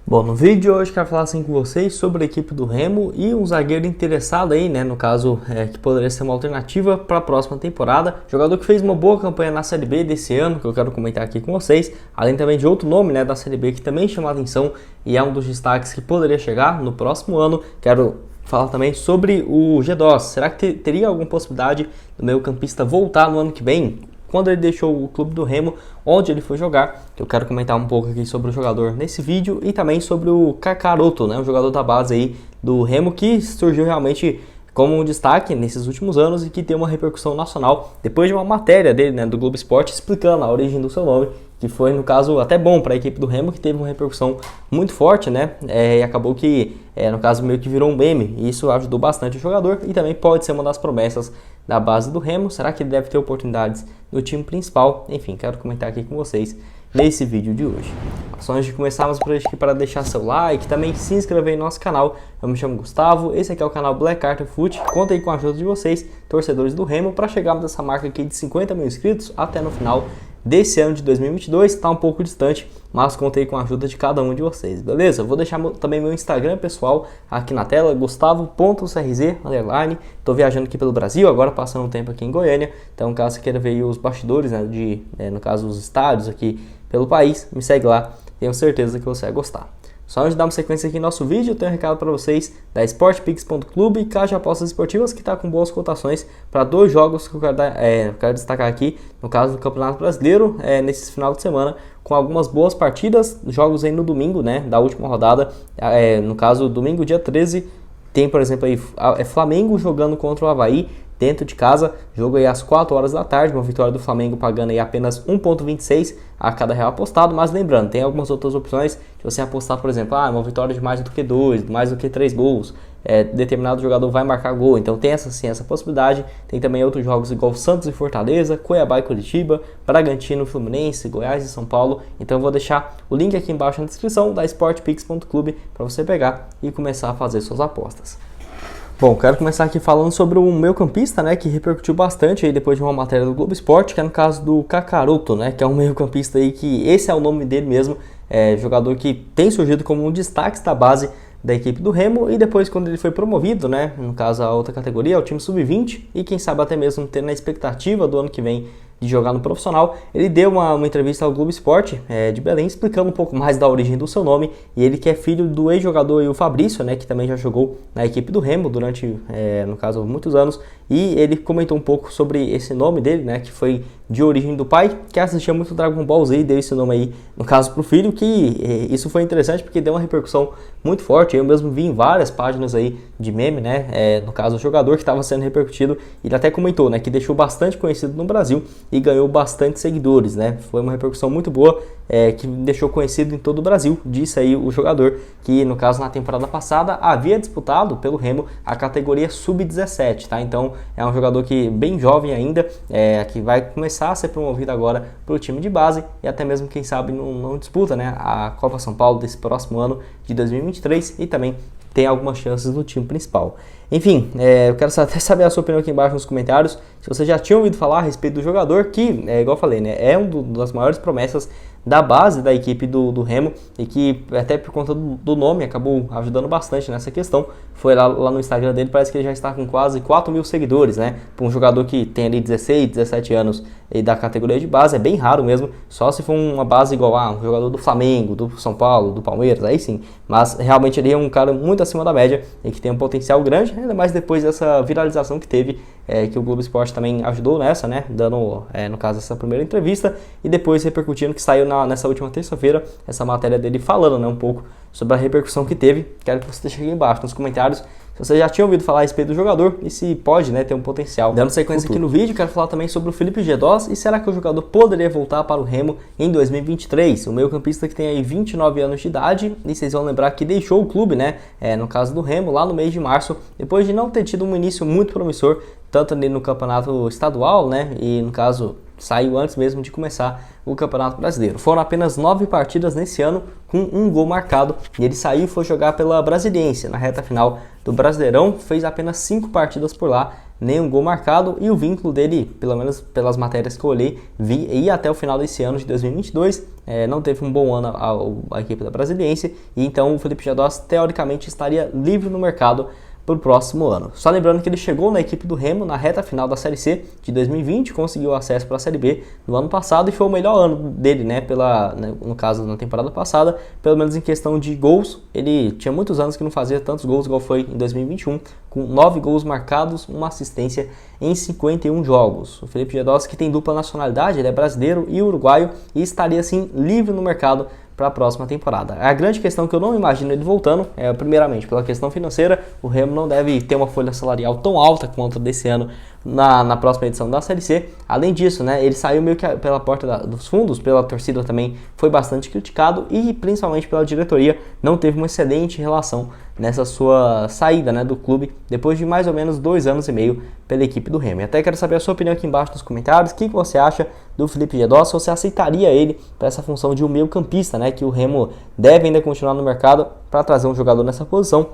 Bom, no vídeo de hoje quero falar assim com vocês sobre a equipe do Remo e um zagueiro interessado aí, né, no caso, que poderia ser uma alternativa para a próxima temporada. Jogador que fez uma boa campanha na Série B desse ano, que eu quero comentar aqui com vocês, além também de outro nome, né, da Série B que também chama a atenção e é um dos destaques que poderia chegar no próximo ano. Quero falar também sobre o G2. Será que teria alguma possibilidade do meio-campista voltar no ano que vem? Quando ele deixou o clube do Remo, onde ele foi jogar, que eu quero comentar um pouco aqui sobre o jogador nesse vídeo e também sobre o Kakaroto, né, um jogador da base aí do Remo que surgiu realmente como um destaque nesses últimos anos e que tem uma repercussão nacional depois de uma matéria dele, né, do Globo Esporte explicando a origem do seu nome, que foi, no caso, até bom para a equipe do Remo, que teve uma repercussão muito forte, né, e acabou que, no caso, meio que virou um meme, e isso ajudou bastante o jogador e também pode ser uma das promessas da base do Remo. Será que ele deve ter oportunidades no time principal? Enfim, quero comentar aqui com vocês nesse vídeo de hoje. Só antes de começarmos, por aqui para deixar seu like, também se inscrever no nosso canal. Eu me chamo Gustavo, esse aqui é o canal Black Carter Foot. Conta aí com a ajuda de vocês, torcedores do Remo, para chegarmos a essa marca aqui de 50 mil inscritos até no final desse ano de 2022, está um pouco distante, mas contei com a ajuda de cada um de vocês, beleza? Vou deixar também meu Instagram pessoal aqui na tela, gustavo.crz_. Tô viajando aqui pelo Brasil, agora passando um tempo aqui em Goiânia, então caso você queira ver os bastidores, né, no caso os estádios aqui pelo país, me segue lá, tenho certeza que você vai gostar. Só antes de dar uma sequência aqui no nosso vídeo, eu tenho um recado para vocês da sportpix.clube, caixa de apostas esportivas, que está com boas cotações para dois jogos que eu quero destacar aqui, no caso do Campeonato Brasileiro, nesse final de semana, com algumas boas partidas, jogos aí no domingo, né, da última rodada, no caso, domingo, dia 13, tem, por exemplo, aí, Flamengo jogando contra o Avaí, dentro de casa, jogo aí às 4 horas da tarde, uma vitória do Flamengo pagando aí apenas 1,26 a cada real apostado, mas lembrando, tem algumas outras opções, se você apostar, por exemplo, uma vitória de mais do que 2, mais do que 3 gols, determinado jogador vai marcar gol, então tem essa possibilidade. Tem também outros jogos igual Santos e Fortaleza, Cuiabá e Curitiba, Bragantino, Fluminense, Goiás e São Paulo, então eu vou deixar o link aqui embaixo na descrição da sportpix.clube para você pegar e começar a fazer suas apostas. Bom, quero começar aqui falando sobre o meio campista, né, que repercutiu bastante aí depois de uma matéria do Globo Esporte, que é no caso do Kakaroto, né, que é um meio campista aí que esse é o nome dele mesmo, jogador que tem surgido como um destaque da base da equipe do Remo e depois quando ele foi promovido, né, no caso a outra categoria, o time sub-20 e quem sabe até mesmo ter na expectativa do ano que vem de jogar no profissional, ele deu uma entrevista ao Globo Esporte de Belém explicando um pouco mais da origem do seu nome e ele que é filho do ex-jogador o Fabrício, né, que também já jogou na equipe do Remo durante, no caso, muitos anos, e ele comentou um pouco sobre esse nome dele, né, que foi de origem do pai, que assistia muito Dragon Ball Z e deu esse nome aí, no caso, pro filho, que isso foi interessante porque deu uma repercussão muito forte. Eu mesmo vi em várias páginas aí de meme, né, no caso, o jogador que estava sendo repercutido, ele até comentou, né, que deixou bastante conhecido no Brasil e ganhou bastante seguidores, né, foi uma repercussão muito boa, que deixou conhecido em todo o Brasil, disse aí o jogador, que no caso na temporada passada havia disputado pelo Remo a categoria sub-17, tá, então é um jogador que bem jovem ainda, que vai começar a ser promovido agora para o time de base e até mesmo, quem sabe, não disputa, né, a Copa São Paulo desse próximo ano de 2023 e também tem algumas chances no time principal. Enfim, eu quero até saber a sua opinião aqui embaixo nos comentários, se você já tinha ouvido falar a respeito do jogador, que, igual eu falei, né, é uma das maiores promessas da base da equipe do Remo e que até por conta do nome acabou ajudando bastante nessa questão. Foi lá no Instagram dele, parece que ele já está com quase 4 mil seguidores, né? Para um jogador que tem ali 16, 17 anos e da categoria de base, é bem raro mesmo, só se for uma base igual a um jogador do Flamengo, do São Paulo, do Palmeiras, aí sim. Mas realmente ele é um cara muito acima da média e que tem um potencial grande, ainda mais depois dessa viralização que teve, que o Globo Esporte também ajudou nessa, né? Dando, no caso, essa primeira entrevista e depois repercutindo que saiu nessa última terça-feira, essa matéria dele falando, né, um pouco sobre a repercussão que teve. Quero que você deixe aqui embaixo nos comentários se você já tinha ouvido falar a respeito do jogador e se pode, né, ter um potencial. Dando sequência aqui no vídeo, quero falar também sobre o Felipe G2 e será que o jogador poderia voltar para o Remo em 2023? O meio-campista que tem aí 29 anos de idade e vocês vão lembrar que deixou o clube, né, no caso do Remo, lá no mês de março, depois de não ter tido um início muito promissor, tanto ali no campeonato estadual, né, e no caso saiu antes mesmo de começar o Campeonato Brasileiro. Foram apenas 9 partidas nesse ano com um gol marcado e ele saiu e foi jogar pela Brasiliense na reta final do Brasileirão, fez apenas 5 partidas por lá, nenhum gol marcado, e o vínculo dele, pelo menos pelas matérias que eu olhei, ia até o final desse ano de 2022, não teve um bom ano a equipe da Brasiliense, e então o Felipe Gedós teoricamente estaria livre no mercado para o próximo ano. Só lembrando que ele chegou na equipe do Remo na reta final da Série C de 2020, conseguiu acesso para a Série B no ano passado e foi o melhor ano dele, né, no caso na temporada passada, pelo menos em questão de gols. Ele tinha muitos anos que não fazia tantos gols igual foi em 2021, com 9 gols marcados, uma assistência em 51 jogos. O Felipe Gedós, que tem dupla nacionalidade, ele é brasileiro e uruguaio e estaria assim livre no mercado para a próxima temporada. A grande questão que eu não imagino ele voltando é, primeiramente, pela questão financeira. O Remo não deve ter uma folha salarial tão alta quanto a desse ano na próxima edição da Série C. Além disso, né, ele saiu meio que pela porta dos fundos, pela torcida também foi bastante criticado e principalmente pela diretoria não teve uma excelente relação nessa sua saída, né, do clube depois de mais ou menos 2 anos e meio pela equipe do Remo. E até quero saber a sua opinião aqui embaixo nos comentários. O que você acha do Felipe Gedós? Você aceitaria ele para essa função de um meio campista, né, que o Remo deve ainda continuar no mercado para trazer um jogador nessa posição?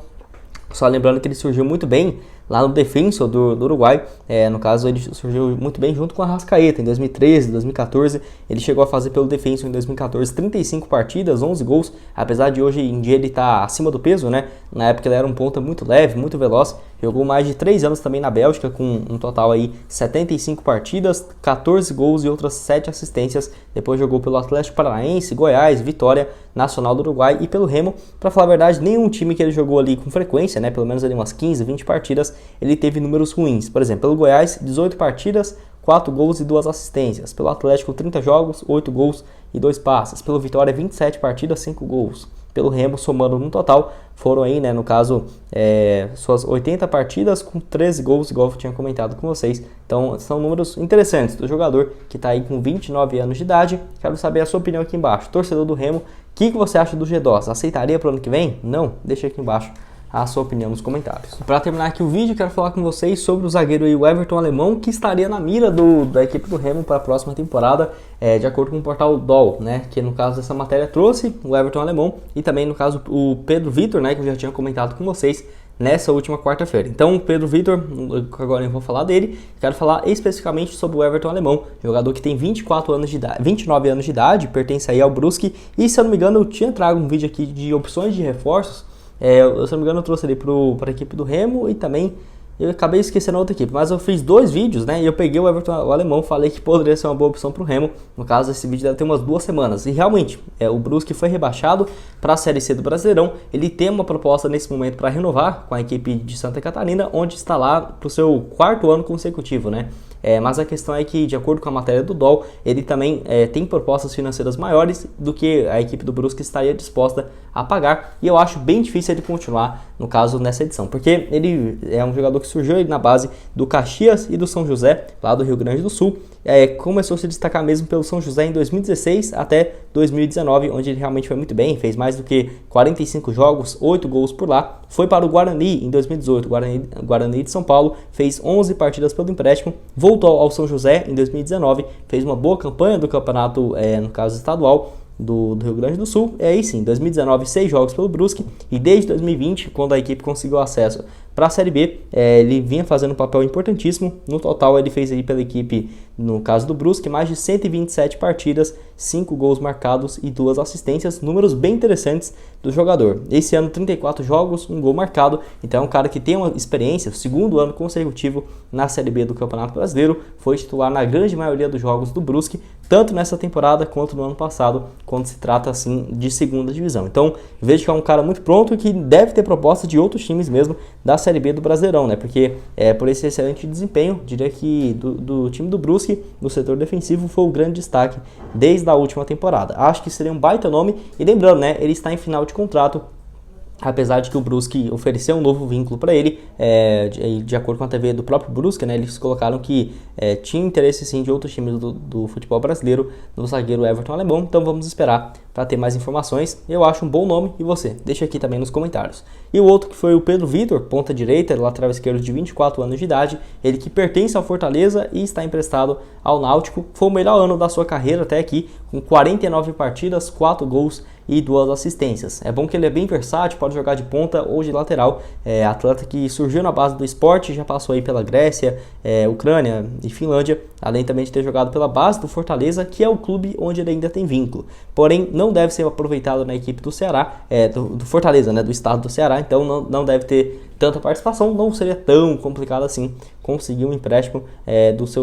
Só lembrando que ele surgiu muito bem lá no Defensor do Uruguai, no caso ele surgiu muito bem junto com a Arrascaeta em 2013, 2014, ele chegou a fazer pelo Defensor em 2014 35 partidas, 11 gols, apesar de hoje em dia ele estar acima do peso, né? Na época ele era um ponta muito leve, muito veloz, jogou mais de 3 anos também na Bélgica com um total aí 75 partidas, 14 gols e outras 7 assistências, depois jogou pelo Atlético Paranaense, Goiás, Vitória, Nacional do Uruguai e pelo Remo. Para falar a verdade, nenhum time que ele jogou ali com frequência, né, pelo menos ali umas 15, 20 partidas, ele teve números ruins. Por exemplo, pelo Goiás, 18 partidas, 4 gols e 2 assistências. Pelo Atlético, 30 jogos, 8 gols e 2 passes. Pelo Vitória, 27 partidas, 5 gols. Pelo Remo, somando no total, foram aí, né, no caso, suas 80 partidas com 13 gols, igual eu tinha comentado com vocês. Então, são números interessantes do jogador que está aí com 29 anos de idade. Quero saber a sua opinião aqui embaixo. Torcedor do Remo, o que você acha do Gedós? Aceitaria para o ano que vem? Não? Deixa aqui embaixo a sua opinião nos comentários. Para terminar aqui o vídeo, quero falar com vocês sobre o zagueiro aí, o Everton Alemão, que estaria na mira da equipe do Remo para a próxima temporada, de acordo com o portal DOL, né, que no caso dessa matéria trouxe o Everton Alemão e também no caso o Pedro Vitor, né, que eu já tinha comentado com vocês nessa última quarta-feira. Então, o Pedro Vitor, agora eu vou falar dele, quero falar especificamente sobre o Everton Alemão, jogador que tem 29 anos de idade, pertence aí ao Brusque, e se eu não me engano eu tinha trago um vídeo aqui de opções de reforços. Se eu não me engano eu trouxe ele para a equipe do Remo e também eu acabei esquecendo a outra equipe, mas eu fiz 2 vídeos, né, e eu peguei o Everton Alemão, falei que poderia ser uma boa opção para o Remo. No caso, esse vídeo deve ter umas 2 semanas, e realmente, o Brusque foi rebaixado para a Série C do Brasileirão. Ele tem uma proposta nesse momento para renovar com a equipe de Santa Catarina, onde está lá para o seu 4º ano consecutivo, né. Mas a questão é que, de acordo com a matéria do DOL, ele também tem propostas financeiras maiores do que a equipe do Brusque estaria disposta a pagar, e eu acho bem difícil ele continuar, no caso, nessa edição, porque ele é um jogador que surgiu na base do Caxias e do São José, lá do Rio Grande do Sul. Começou a se destacar mesmo pelo São José em 2016 até 2019, onde ele realmente foi muito bem, fez mais do que 45 jogos, 8 gols por lá. Foi para o Guarani em 2018, Guarani de São Paulo, fez 11 partidas pelo empréstimo, voltou ao São José em 2019, fez uma boa campanha do campeonato, no caso estadual, do Rio Grande do Sul. E aí sim, em 2019, 6 jogos pelo Brusque, e desde 2020, quando a equipe conseguiu acesso para a Série B, ele vinha fazendo um papel importantíssimo. No total, ele fez aí pela equipe, no caso do Brusque, mais de 127 partidas, 5 gols marcados e 2 assistências, números bem interessantes do jogador. Esse ano, 34 jogos, 1 gol marcado, então é um cara que tem uma experiência, 2º ano consecutivo na Série B do Campeonato Brasileiro, foi titular na grande maioria dos jogos do Brusque, tanto nessa temporada quanto no ano passado, quando se trata assim de 2ª divisão. Então, vejo que é um cara muito pronto e que deve ter proposta de outros times mesmo da Série B do Brasileirão, né? Porque por esse excelente desempenho, diria que do time do Brusque no setor defensivo foi o grande destaque desde a última temporada. Acho que seria um baita nome, e lembrando, né, ele está em final de contrato, apesar de que o Brusque ofereceu um novo vínculo para ele, de acordo com a TV do próprio Brusque, né, eles colocaram que tinha interesse sim de outros times do futebol brasileiro no zagueiro Everton Alemão. Então vamos esperar para ter mais informações. Eu acho um bom nome, e você? Deixa aqui também nos comentários. E o outro que foi o Pedro Vitor, ponta direita, lateral esquerdo de 24 anos de idade, ele que pertence ao Fortaleza e está emprestado ao Náutico. Foi o melhor ano da sua carreira até aqui, com 49 partidas, 4 gols e 2 assistências. É bom que ele é bem versátil, pode jogar de ponta ou de lateral. É atleta que surgiu na base do Sport, já passou aí pela Grécia, Ucrânia e Finlândia, além também de ter jogado pela base do Fortaleza, que é o clube onde ele ainda tem vínculo. Porém, não deve ser aproveitado na equipe do Ceará, do Fortaleza, né, do estado do Ceará, então não deve ter tanta participação, não seria tão complicado assim conseguir um empréstimo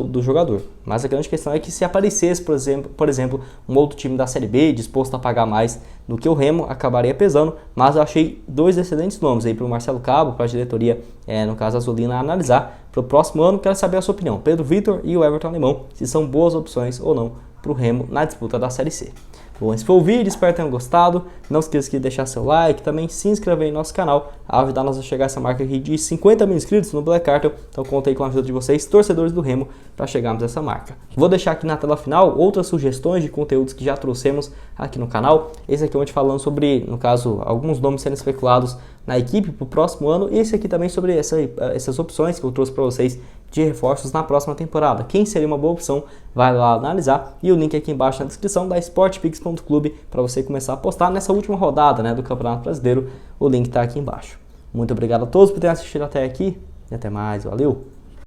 do jogador. Mas a grande questão é que se aparecesse, por exemplo, um outro time da Série B disposto a pagar mais do que o Remo, acabaria pesando, mas eu achei 2 excelentes nomes aí para o Marcelo Cabo, para a diretoria, no caso azulina, analisar para o próximo ano. Quero saber a sua opinião, Pedro Vitor e o Everton Alemão, se são boas opções ou não para o Remo na disputa da Série C. Bom, esse foi o vídeo, espero que tenham gostado. Não esqueça de deixar seu like, também se inscrever em nosso canal, a ajudar-nos a chegar a essa marca aqui de 50 mil inscritos no Black Cartel. Então conto aí com a ajuda de vocês, torcedores do Remo, para chegarmos a essa marca. Vou deixar aqui na tela final outras sugestões de conteúdos que já trouxemos aqui no canal. Esse aqui onde falando sobre, no caso, alguns nomes sendo especulados na equipe para o próximo ano. E esse aqui também sobre essas opções que eu trouxe para vocês de reforços na próxima temporada. Quem seria uma boa opção, vai lá analisar, e o link aqui embaixo na descrição da sportpix.clube para você começar a apostar nessa última rodada, né, do Campeonato Brasileiro. O link está aqui embaixo. Muito obrigado a todos por terem assistido até aqui e até mais. Valeu!